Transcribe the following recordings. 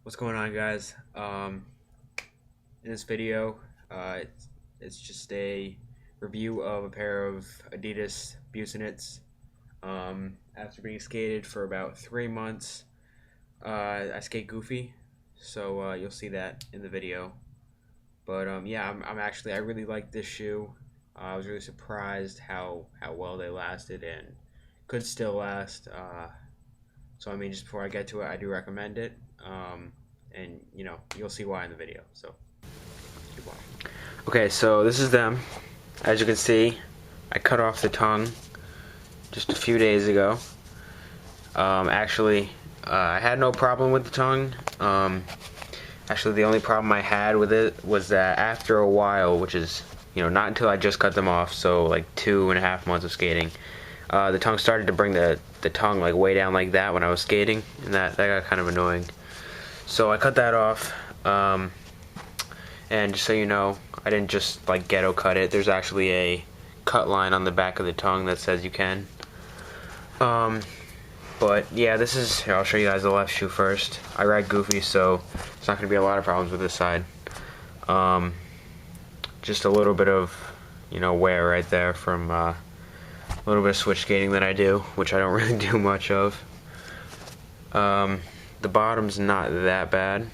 What's going on, guys? In this video, it's just a review of a pair of Adidas Busenitz. After being skated for about 3 months, I skate goofy, so you'll see that in the video. But yeah, I really like this shoe. I was really surprised how well they lasted and could still last. So I mean, just before I get to it, I do recommend it. And you'll see why in the video. So keep watching. Okay, so this is them. As you can see, I cut off the tongue just a few days ago. I had no problem with the tongue. Actually, the only problem I had with it was that after a while, which is not until I just cut them off, so like 2.5 months of skating, the tongue started to bring the tongue like way down like that when I was skating, and that got kind of annoying. So I cut that off, and just so you know, I didn't just like ghetto cut it. There's actually a cut line on the back of the tongue that says you can. But yeah, here, I'll show you guys the left shoe first. I ride goofy, so there's not going to be a lot of problems with this side. Just a little bit of, wear right there from a little bit of switch skating that I do, which I don't really do much of. The bottom's not that bad.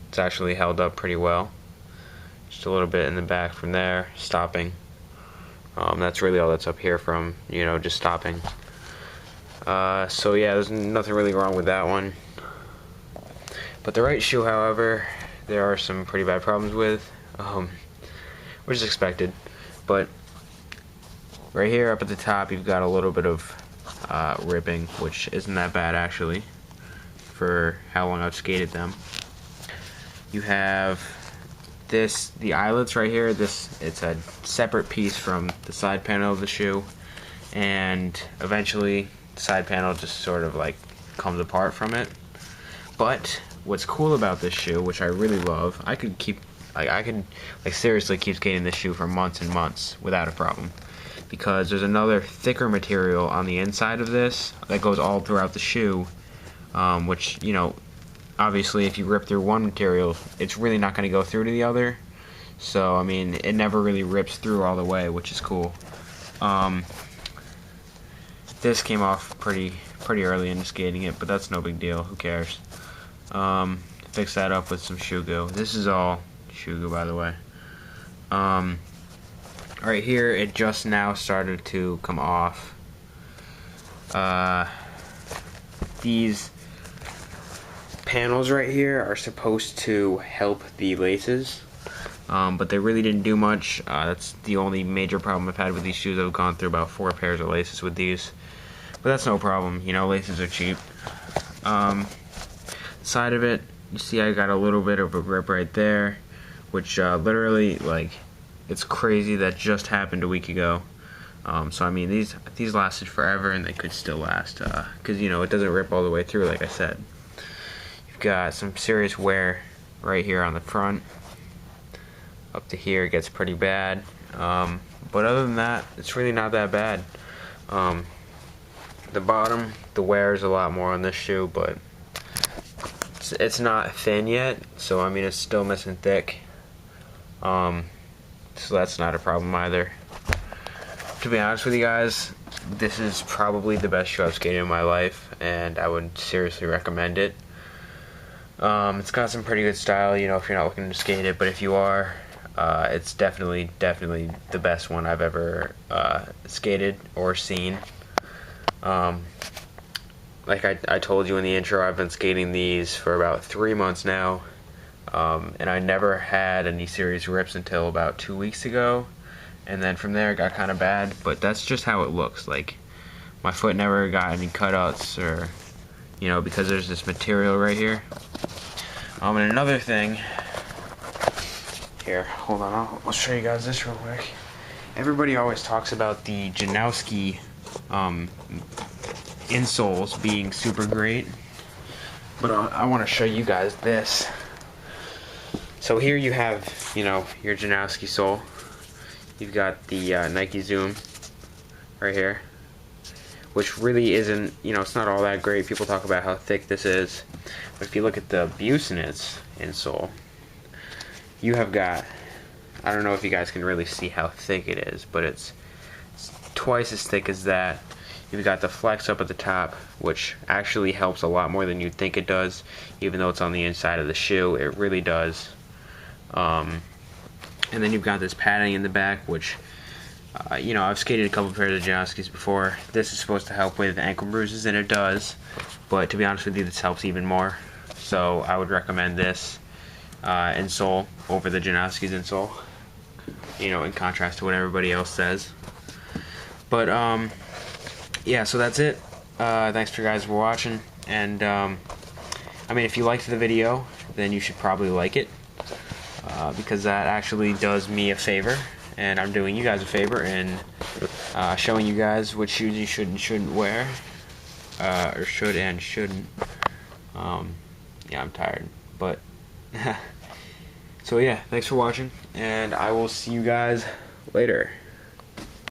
It's actually held up pretty well. Just a little bit in the back from there, stopping. That's really all that's up here from, just stopping. So yeah, there's nothing really wrong with that one. But the right shoe, however, there are some pretty bad problems with, which is expected. But right here up at the top, you've got a little bit of ripping, which isn't that bad actually, for how long I've skated them. You have the eyelets right here. It's a separate piece from the side panel of the shoe, and eventually the side panel just sort of like comes apart from it. But what's cool about this shoe, which I really love, I could seriously keep skating this shoe for months and months without a problem, because there's another thicker material on the inside of this that goes all throughout the shoe, which, obviously if you rip through one material, it's really not going to go through to the other. So, I mean, it never really rips through all the way, which is cool. This came off pretty early into skating it, but that's no big deal. Who cares? Fix that up with some shoe goo. This is all shoe goo, by the way. Right here, it just now started to come off. These panels right here are supposed to help the laces, but they really didn't do much. That's the only major problem I've had with these shoes. I've gone through about 4 pairs of laces with these, but that's no problem. Laces are cheap. Side of it, you see I got a little bit of a grip right there, which literally, like, it's crazy that just happened a week ago. So I mean, these lasted forever, and they could still last, because it doesn't rip all the way through, like I said. You've got some serious wear right here on the front. Up to here it gets pretty bad, but other than that, it's really not that bad. The bottom, the wear is a lot more on this shoe, but it's not thin yet, so I mean, it's still missing thick. So that's not a problem either. To be honest with you guys, this is probably the best shoe I've skated in my life, and I would seriously recommend it. It's got some pretty good style, if you're not looking to skate it, but if you are, it's definitely the best one I've ever skated or seen. Like I told you in the intro, I've been skating these for about 3 months now, and I never had any serious rips until about 2 weeks ago, and then from there it got kind of bad, but that's just how it looks. Like, my foot never got any cutouts, or because there's this material right here. And another thing, here, hold on, I'll show you guys this real quick. Everybody always talks about the Janowski insoles being super great, but I want to show you guys this. So here you have, your Janowski sole. You've got the Nike Zoom right here, which really isn't, you know, it's not all that great. People talk about how thick this is, but if you look at the Busenitz insole, you have got, I don't know if you guys can really see how thick it is, but it's twice as thick as that. You've got the flex up at the top, which actually helps a lot more than you'd think it does, even though it's on the inside of the shoe. It really does. And then you've got this padding in the back, which, you know, I've skated a couple pairs of Janoskis before. This is supposed to help with ankle bruises, and it does. But to be honest with you, this helps even more. So I would recommend this insole over the Janoskis insole. You know, in contrast to what everybody else says. But yeah, so that's it. Thanks for you guys for watching, and I mean, if you liked the video, then you should probably like it, because that actually does me a favor, and I'm doing you guys a favor in showing you guys what shoes you should and shouldn't wear, or should and shouldn't. Yeah, I'm tired, but so yeah, thanks for watching, and I will see you guys later.